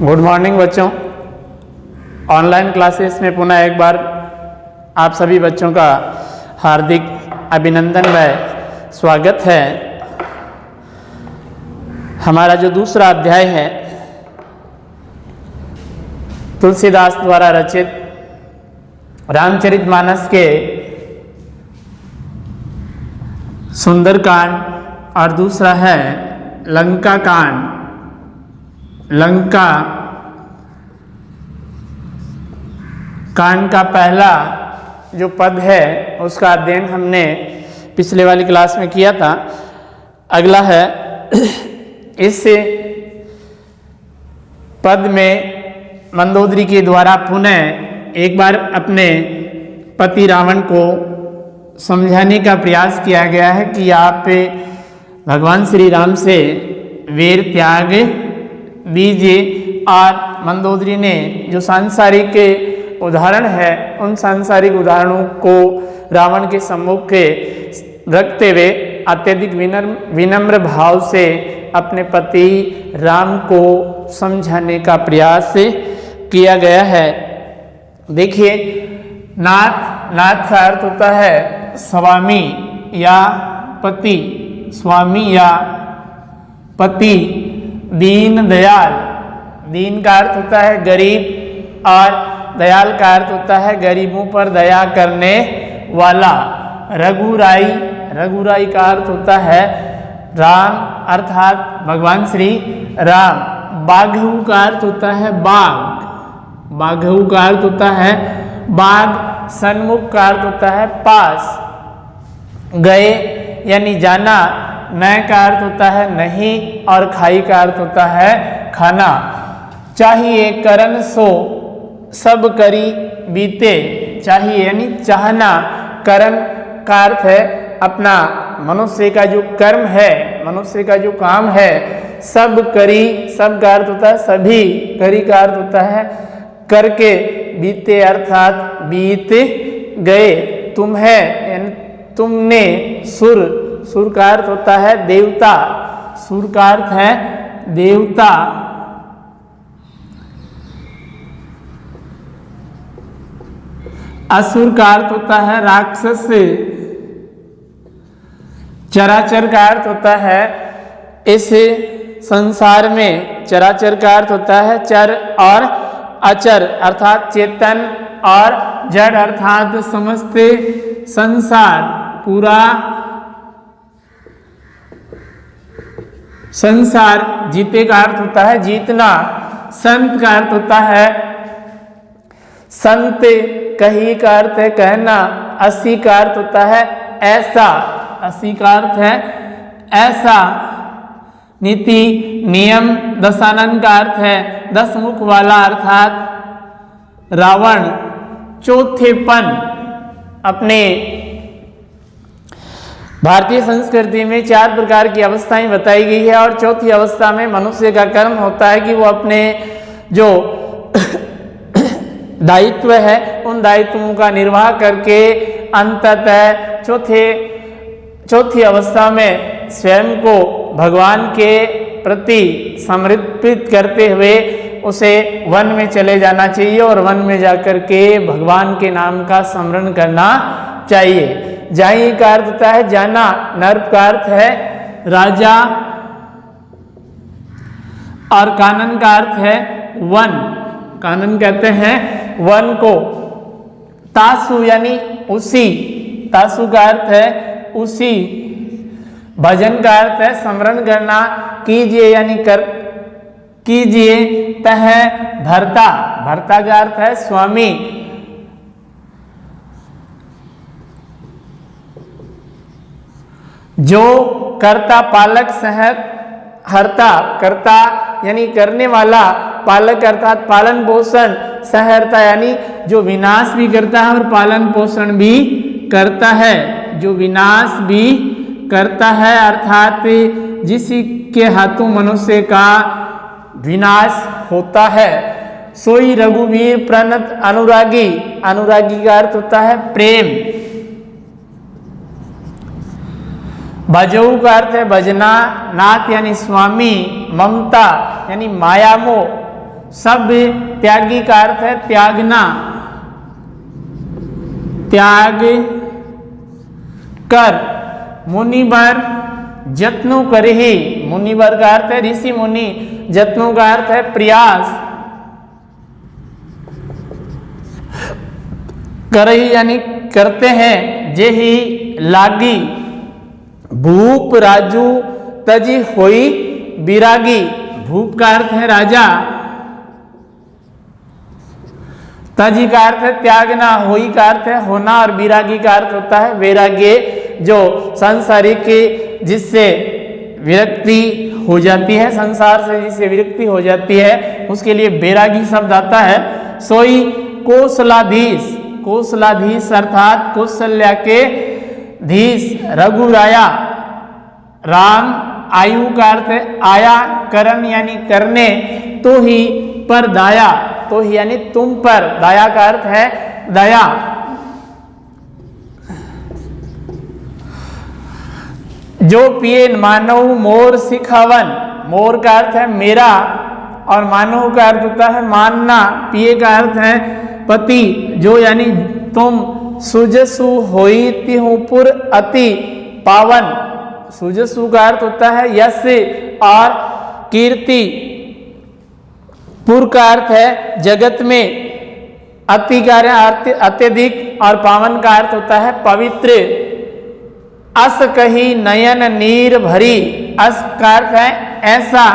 Good morning बच्चों। Online classes में पुनः एक बार आप सभी बच्चों का हार्दिक अभिनंदन व स्वागत है। हमारा जो दूसरा अध्याय है तुलसीदास द्वारा रचित रामचरितमानस के सुंदरकांड और दूसरा है लंका कांड। लंका कांड का पहला जो पद है उसका अध्ययन हमने पिछले वाली क्लास में किया था। अगला है इस पद में मंदोदरी के द्वारा पुनः एक बार अपने पति रावण को समझाने का प्रयास किया गया है कि आप भगवान श्री राम से वैर त्याग दीजिए। और मंदोदरी ने जो सांसारिक उदाहरण है उन सांसारिक उदाहरणों को रावण के सम्मुख रखते हुए अत्यधिक विनम्र भाव से अपने पति राम को समझाने का प्रयास किया गया है। देखिए, नाथ का अर्थ होता है स्वामी या पति। स्वामी या पति। दीन दयाल, दीन का अर्थ होता है गरीब और दयाल का अर्थ होता है गरीबों पर दया करने वाला। रघुराई, रघुराई का अर्थ होता है राम अर्थात भगवान श्री राम। बाघऊ का अर्थ होता है बाघ। बाघऊ का अर्थ होता है बाघ। सन्मुख का अर्थ होता है पास। गए यानी जाना। नय का अर्थ होता है नहीं और खाई का अर्थ होता है खाना। चाहिए करन सो सब करी बीते। चाहिए यानी चाहना। करन का अर्थ है अपना मनुष्य का जो कर्म है, मनुष्य का जो काम है। सब करी, सब का अर्थ होता है सभी। करी का अर्थ होता है करके। बीते अर्थात बीत गए। तुम्हें यानी तुमने। सुर, सुर का अर्थ होता है देवता। सुर का अर्थ है देवता। असुर का अर्थ होता है राक्षस। चराचर का अर्थ होता है इस संसार में। चराचर का अर्थ होता है चर और अचर अर्थात चेतन और जड़ अर्थात समस्त संसार, पूरा संसार। जीते का अर्थ होता है जीतना। संत का अर्थ होता है संत। कही का अर्थ है कहना। असी का अर्थ होता है ऐसा। असी का अर्थ है ऐसा। नीति नियम। दशानन का अर्थ है 10 मुख वाला अर्थात रावण। चौथेपन। अपने भारतीय संस्कृति में 4 प्रकार की अवस्थाएं बताई गई है और चौथी अवस्था में मनुष्य का कर्म होता है कि वो अपने जो दायित्व है उन दायित्वों का निर्वाह करके अंततः चौथी अवस्था में स्वयं को भगवान के प्रति समर्पित करते हुए उसे वन में चले जाना चाहिए और वन में जाकर के भगवान के नाम का स्मरण करना चाहिए। जाई का अर्थ होता है जाना। नर्प का अर्थ है राजा और कानन का अर्थ है वन। कानन कहते हैं वन को। तासु यानी उसी। तासु का अर्थ है उसी। भजन का अर्थ है स्मरण करना। कीजिए यानी कर कीजिए। तह भरता, भरता का अर्थ है स्वामी। जो कर्ता पालक सहत हरता। कर्ता यानी करने वाला। पालक अर्थात पालन पोषण। सहरता यानी जो विनाश भी करता है और पालन पोषण भी करता है। जो विनाश भी करता है अर्थात जिसके हाथों मनुष्य का विनाश होता है। सोई रघुवीर प्रणत अनुरागी। अनुरागी का अर्थ होता है प्रेम। भजऊ का अर्थ है भजना। नाथ यानी स्वामी। ममता यानी माया मोह। सब त्यागी का अर्थ है त्यागना, त्याग कर। मुनिवर जत्नो करहि, मुनिवर का अर्थ है ऋषि मुनि, जत्नो का अर्थ है प्रयास। करहि यानी करते हैं, जेहि लागी। भूप राजू तजी होई विरागी, भूप का अर्थ है राजा, तजी का अर्थ है त्यागना, होई का अर्थ है होना और विरागी का अर्थ होता है वैराग्य, जो सांसारिक जिससे विरक्ति हो जाती है, संसार से जिससे विरक्ति हो जाती है उसके लिए वैरागी शब्द आता है। सोई कौशलाधीश, कौशलाधीश अर्थात कौशल्या के धीश। रघुराया, राम आयु का अर्थ है आया, करण यानी करने, तो ही पर दाया, तो ही यानी तुम पर, दाया का अर्थ है दया। जो पिए मानव मोर सिखावन, मोर का अर्थ है मेरा और मानव का अर्थ होता है मानना, पिए का अर्थ है पति। जो यानी तुम, सुजसु होई तिहुपुर अति पावन, सुजसु का अर्थ होता है यश और कीर्ति, पुर का अर्थ है जगत में, अति का अर्थ अत्यधिक और पावन का अर्थ होता है पवित्र। अस कही नयन नीर भरी, अस का अर्थ है ऐसा,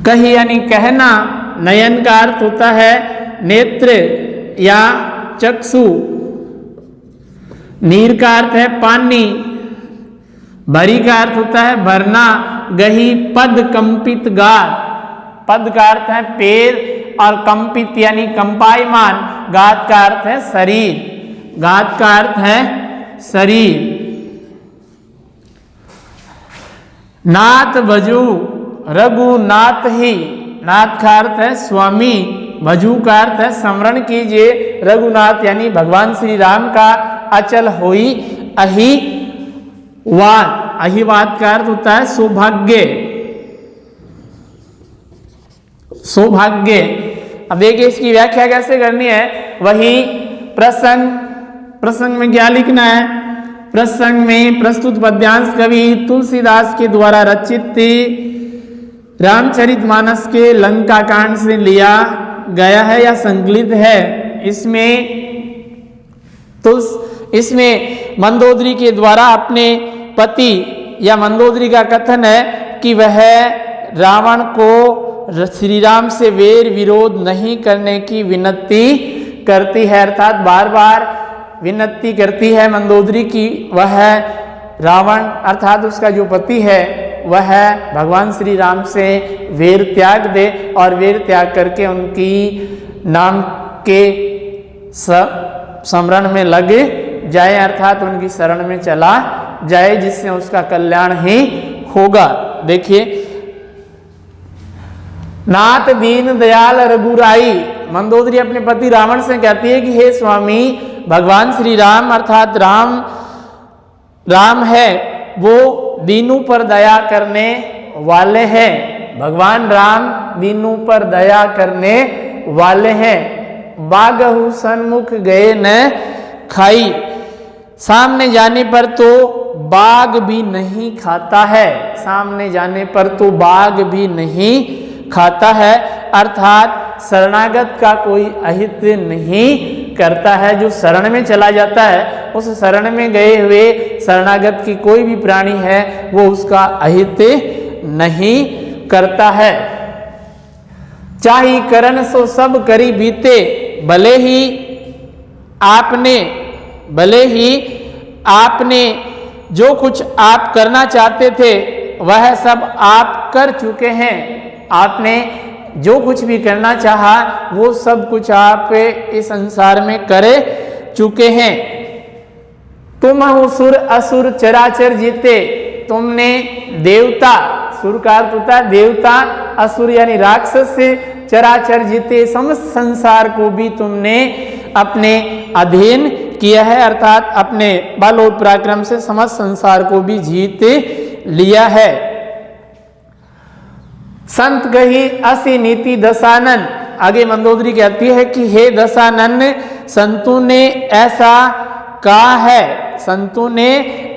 कही यानी कहना, नयन का अर्थ होता है नेत्र या चक्षु, नीर का अर्थ है पानी, भरी का अर्थ होता है भरना। गही पद कंपित गात, पद का अर्थ है पैर और कंपित यानी कंपायमान, गात का अर्थ है शरीर, गात का अर्थ है शरीर। नाथ भजू रघुनाथ ही, नाथ का अर्थ है स्वामी, भजू का अर्थ है स्मरण कीजिए, रघुनाथ यानी भगवान श्री राम का अचल होई अहिवाद, अहिवाद का अर्थ होता है सौभाग्य, सौभाग्य। अब देखिए इसकी व्याख्या कैसे करनी है। वही प्रसंग, प्रसंग में क्या लिखना है। प्रसंग में प्रस्तुत पद्यांश कवि तुलसीदास के द्वारा रचित रामचरितमानस के लंका कांड से लिया गया है या संकलित है। इसमें मंदोदरी के द्वारा अपने पति या मंदोदरी का कथन है कि वह रावण को श्री राम से वैर विरोध नहीं करने की विनती करती है, अर्थात बार बार विनती करती है मंदोदरी की वह रावण अर्थात उसका जो पति है वह भगवान श्री राम से वैर त्याग दे और वैर त्याग करके उनकी नाम के स्मरण में लग जाए, अर्थात उनकी शरण में चला जाए, जिससे उसका कल्याण ही होगा। देखिए, नाथ दीन दयाल रघुराई, मंदोदरी अपने पति रावण से कहती है कि हे स्वामी, भगवान श्री राम अर्थात राम है वो दीनों पर दया करने वाले हैं। भगवान राम दीनों पर दया करने वाले हैं। बागहु सन्मुख गए न खाई, सामने जाने पर तो बाग भी नहीं खाता है, सामने जाने पर तो बाग भी नहीं खाता है, अर्थात शरणागत का कोई अहित नहीं करता है। जो शरण में चला जाता है उस शरण में गए हुए शरणागत की कोई भी प्राणी है वो उसका अहित नहीं करता है। चाही करन सो सब करी बीते, भले ही आपने जो कुछ आप करना चाहते थे वह सब आप कर चुके हैं। आपने जो कुछ भी करना चाहा वो सब कुछ आप इस संसार में करे चुके हैं। तुम सुर असुर चराचर जीते, तुमने देवता, सुर का अर्थ होता है देवता, असुर यानी राक्षस से चराचर जीते, समस्त संसार को भी तुमने अपने अधीन किया है, अर्थात अपने बल और पराक्रम से समस्त संसार को भी जीत लिया है। संत कही असी नीति दशानन। आगे मंदोदरी कहती है कि हे दशानन, संतों ने ऐसा कहा है, संतों ने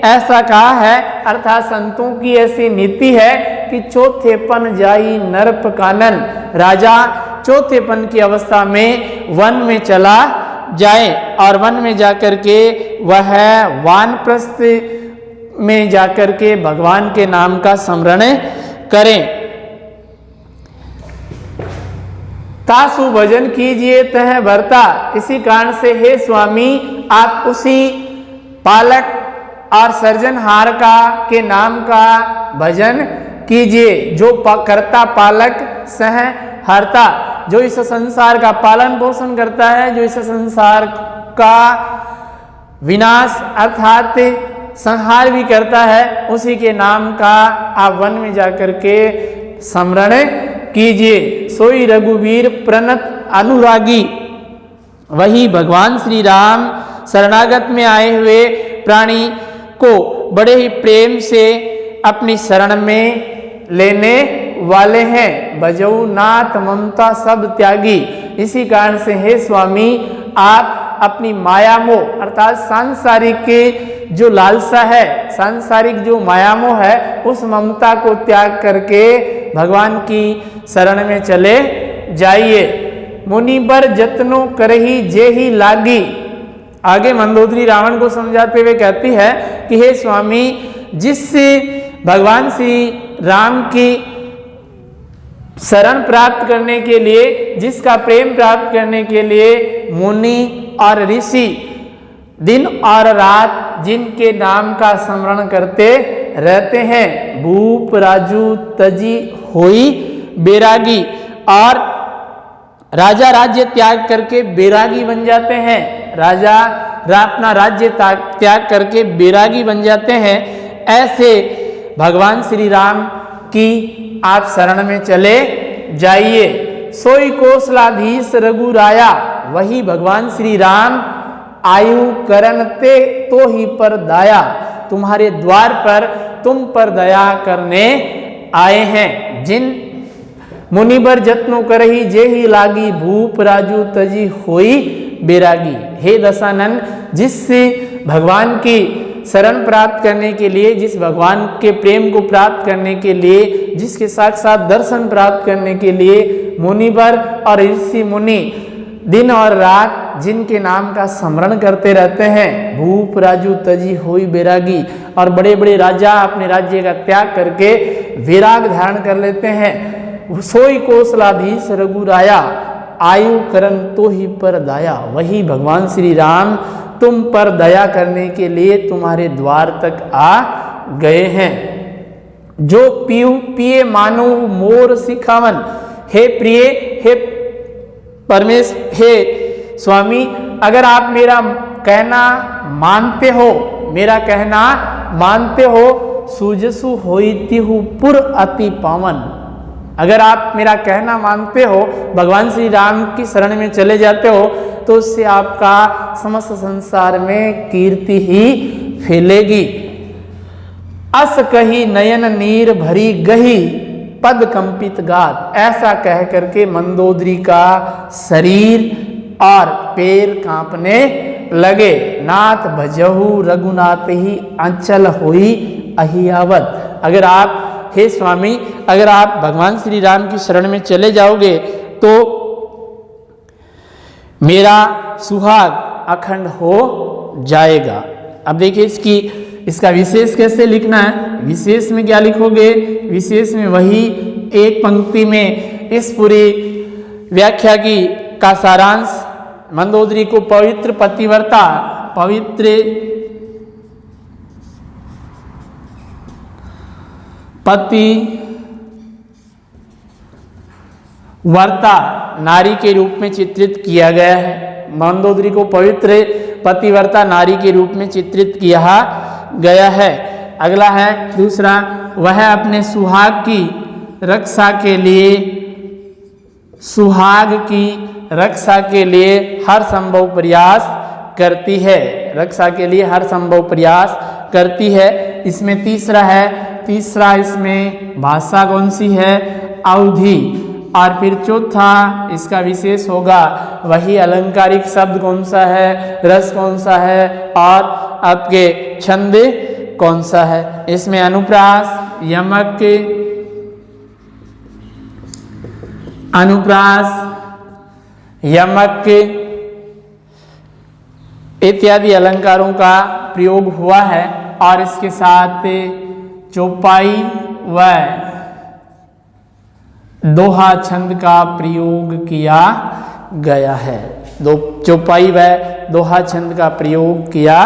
ऐसा कहा है, अर्थात संतों की ऐसी नीति है कि चौथेपन जाई नरप कानन, राजा चौथेपन की अवस्था में वन में चला जाए और वन में जाकर के वह वानप्रस्थ में जाकर के भगवान के नाम का स्मरण करें। तासु भजन कीजिए तह भरता। इसी कारण से हे स्वामी, आप उसी पालक और सर्जनहार का के नाम का भजन कीजिए, जो करता पालक सह हरता, जो इस संसार का पालन पोषण करता है, जो इस संसार का विनाश अर्थात संहार भी करता है, उसी के नाम का आप वन में जाकर के स्मरण कीजिए। सोई रघुवीर प्रणत अनुरागी। वही भगवान श्री राम शरणागत में आए हुए प्राणी को बड़े ही प्रेम से अपनी शरण में लेने वाले हैं। भजऊ नाथ ममता सब त्यागी। इसी कारण से हे स्वामी, आप अपनी माया मोह अर्थात सांसारिक के जो लालसा है, सांसारिक जो माया मोह है, उस ममता को त्याग करके भगवान की शरण में चले जाइए। मुनि बर जतनो करही जे ही लागी। आगे मंदोदरी रावण को समझाते हुए कहती है कि हे स्वामी, जिससे भगवान श्री राम की शरण प्राप्त करने के लिए, जिसका प्रेम प्राप्त करने के लिए मुनि और ऋषि दिन और रात जिनके नाम का स्मरण करते रहते हैं, भूप राजू तजी होई बैरागी, और राजा राज्य त्याग करके बैरागी बन जाते हैं। राजा अपना राज्य त्याग करके बैरागी बन जाते हैं। ऐसे भगवान श्री राम की आप शरण में चले जाइए। सोई कौशलाधीश रघुराया। वही भगवान श्री राम आयु करण ते तो ही पर दया, तुम्हारे द्वार पर तुम पर दया करने आए हैं। जिन मुनिबर जत्नो करही जे ही लागी, भूप राजू तजी होई बैरागी। हे दशानन, जिससे भगवान की शरण प्राप्त करने के लिए, जिस भगवान के प्रेम को प्राप्त करने के लिए, जिसके साक्षात दर्शन प्राप्त करने के लिए मुनिवर और ऋषि मुनि दिन और रात जिनके नाम का स्मरण करते रहते हैं, भूप राजू तजी होई बैरागी, और बड़े बड़े राजा अपने राज्य का त्याग करके विराग धारण कर लेते हैं। सोई कौशलाधीश रघुराया, आयु करण तो ही पर दया। वही भगवान श्री राम तुम पर दया करने के लिए तुम्हारे द्वार तक आ गए हैं। जो पीऊ पिए मानो मोर सिखावन। हे प्रिय, हे परमेश, हे स्वामी, अगर आप मेरा कहना मानते हो, मेरा कहना मानते हो, सुजसु होइति हूँ पुर अति पावन। अगर आप मेरा कहना मानते हो, भगवान श्री राम की शरण में चले जाते हो, तो उससे आपका समस्त संसार में कीर्ति ही फैलेगी। अस कही नयन नीर भरी गही, पद कंपित गात। ऐसा कह करके मंदोदरी का शरीर और पैर कांपने लगे। नाथ भजहु रघुनाथ ही अंचल होई अहियावत। अगर आप, हे स्वामी, अगर आप भगवान श्री राम की शरण में चले जाओगे तो मेरा सुहाग अखंड हो जाएगा। अब देखिए इसका विशेष कैसे लिखना है। विशेष में क्या लिखोगे? विशेष में वही एक पंक्ति में इस पूरी व्याख्या का सारांश मंदोदरी को पवित्र पतिव्रता, पवित्र पतिव्रता नारी के रूप में चित्रित किया गया है। मंदोदरी को पवित्र पतिव्रता नारी के रूप में चित्रित किया गया है। अगला है दूसरा, वह अपने सुहाग की रक्षा के लिए, सुहाग की रक्षा के लिए हर संभव प्रयास करती है। रक्षा के लिए हर संभव प्रयास करती है। इसमें तीसरा है, तीसरा इसमें भाषा कौन सी है? अवधि। और फिर चौथा इसका विशेष होगा वही अलंकारिक शब्द कौन सा है, रस कौन सा है और आपके छंद कौन सा है। इसमें अनुप्रास, यमक, अनुप्रास, यमक इत्यादि अलंकारों का प्रयोग हुआ है और इसके साथ चौपाई व दोहा छंद का प्रयोग किया गया है। चौपाई व दोहा छंद का प्रयोग किया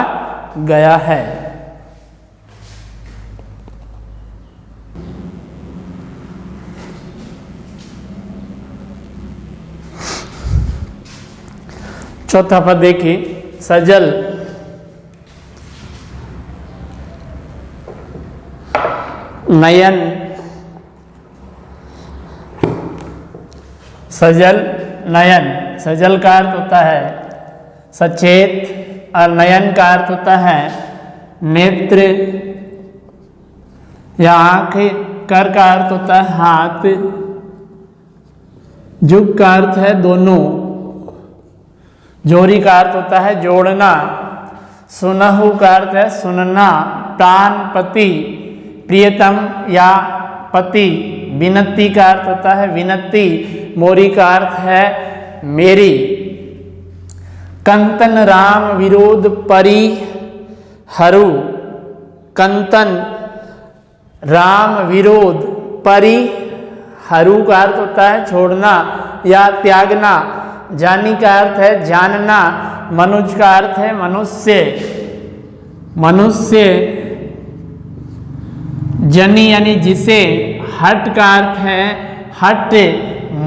गया है। चौथा पद देखिए, सजल। नयन, सजल नयन। सजल का अर्थ होता है सचेत और नयन का अर्थ होता है नेत्र या आंख। कर का अर्थ होता है हाथ। जुग का अर्थ है दोनों। जोरी का अर्थ होता है जोड़ना। सुनहु का अर्थ है सुनना। प्राण पति, प्रियतम या पति। विनती का अर्थ होता है विनती। मोरी का अर्थ है मेरी। कंतन राम विरोध परि हरु। कंतन राम विरोध परि हरु का अर्थ होता है छोड़ना या त्यागना। जानी का अर्थ है जानना। मनुज का अर्थ है मनुष्य। मनुष्य जनी यानी जिसे। हट का अर्थ है हट।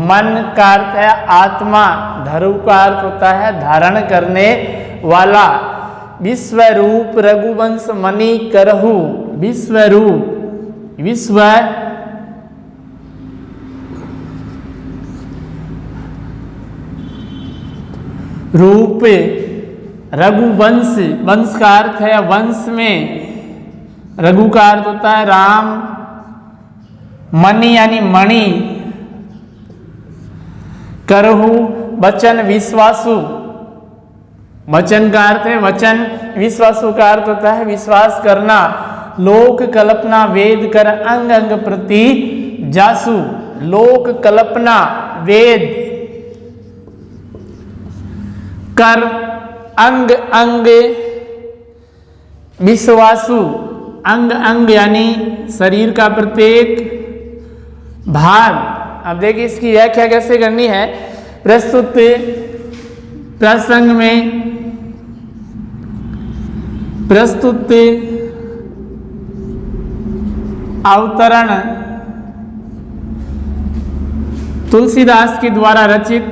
मन का अर्थ है आत्मा। धरु का अर्थ होता है धारण करने वाला। विश्व रूप रघुवंश मणि करहु। विश्व रूप, विश्व रूप रघुवंश। वंश का अर्थ है वंश में। रघु का अर्थ होता है राम। मणि यानी मणि। करहु वचन विश्वासु। वचन का अर्थ है वचन। विश्वासु का अर्थ होता है विश्वास करना। लोक कल्पना वेद कर अंग अंग प्रति जासु। लोक कल्पना वेद कर अंग अंग विश्वासु। अंग अंग यानी शरीर का प्रत्येक भाग। अब देखिए इसकी व्याख्या कैसे करनी है। प्रस्तुत प्रसंग में प्रस्तुत अवतरण तुलसीदास के द्वारा रचित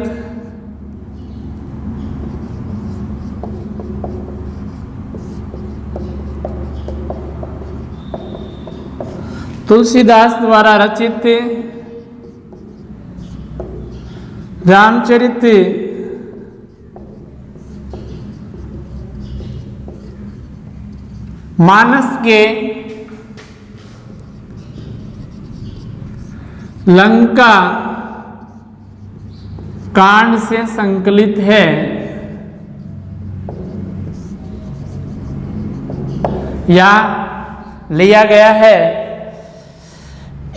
तुलसीदास द्वारा रचित रामचरित मानस के लंका कांड से संकलित है। या लिया गया है।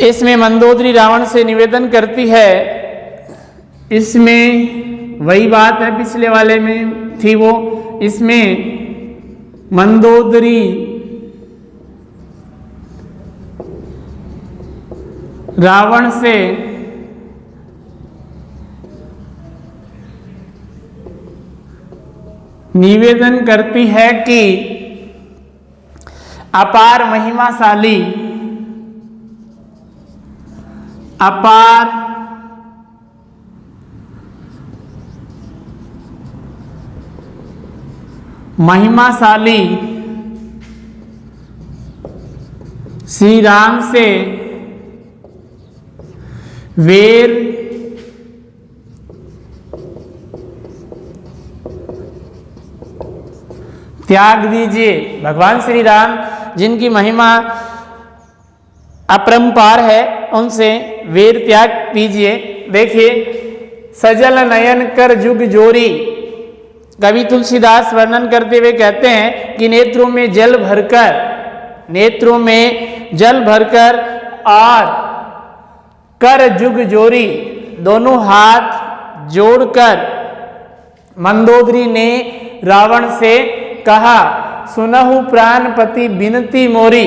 इसमें मंदोदरी रावण से निवेदन करती है। इसमें वही बात है पिछले वाले में थी वो। इसमें मंदोदरी रावण से निवेदन करती है कि अपार महिमाशाली, अपार महिमाशाली श्री राम से वेर त्याग दीजिए। भगवान श्री राम जिनकी महिमा अपरंपार है उनसे वीर त्याग दीजिए। देखिए, सजल नयन कर जुग जोरी, कवि तुलसीदास वर्णन करते हुए कहते हैं कि नेत्रों में जल भरकर और कर जुग जोरी, दोनों हाथ जोड़कर मंदोदरी ने रावण से कहा, सुनहु प्राणपति बिनती मोरी,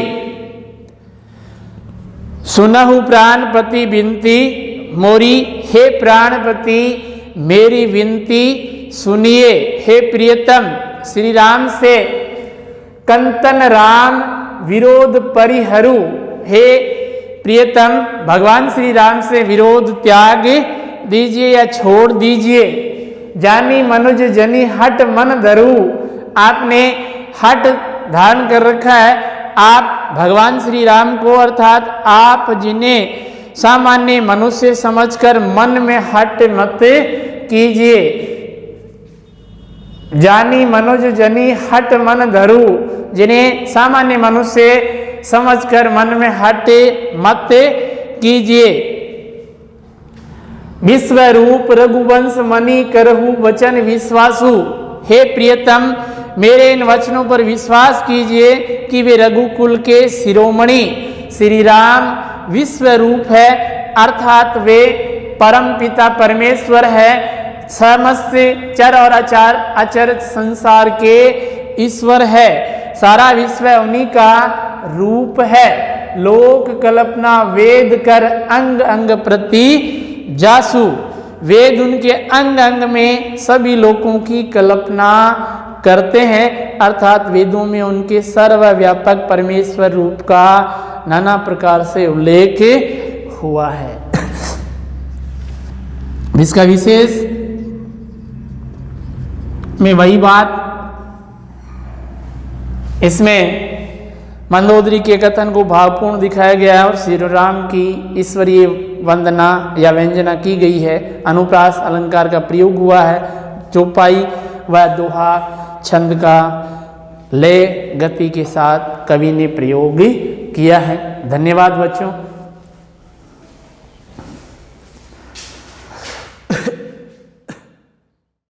सुनहु प्राणपति बिनती मोरी, हे प्राणपति मेरी विनती सुनिए। हे प्रियतम श्री राम से कंतन राम विरोध परिहरू, हे प्रियतम भगवान श्री राम से विरोध त्याग दीजिए या छोड़ दीजिए। जानी मनुज जनी हट मन धरू, आपने हट धारण कर रखा है। आप भगवान श्री राम को अर्थात आप जिन्हें सामान्य मनुष्य समझकर मन में हट मत कीजिए। जानी मनुज जनी हट मन धरू, जिन्हें सामान्य मनुष्य समझकर मन में हट मत कीजिए। विश्व रूप रघुवंश मणि करहु वचन विश्वासु, हे प्रियतम मेरे इन वचनों पर विश्वास कीजिए कि वे रघुकुल के शिरोमणि श्री राम विश्व रूप है, अर्थात वे परम पिता परमेश्वर है, समस्त चर और अचर संसार के ईश्वर है। सारा विश्व उन्हीं का रूप है। लोक कल्पना वेद कर अंग अंग प्रति जासु, वेद उनके अंग अंग में सभी लोगों की कल्पना करते हैं, अर्थात वेदों में उनके सर्वव्यापक परमेश्वर रूप का नाना प्रकार से उल्लेख हुआ है। इसका विशेष में वही बात, इसमें मंदोदरी के कथन को भावपूर्ण दिखाया गया है और श्री राम की ईश्वरीय वंदना या व्यंजना की गई है। अनुप्रास अलंकार का प्रयोग हुआ है। चौपाई व दोहा छंद का लय गति के साथ कवि ने प्रयोग किया है। धन्यवाद बच्चों।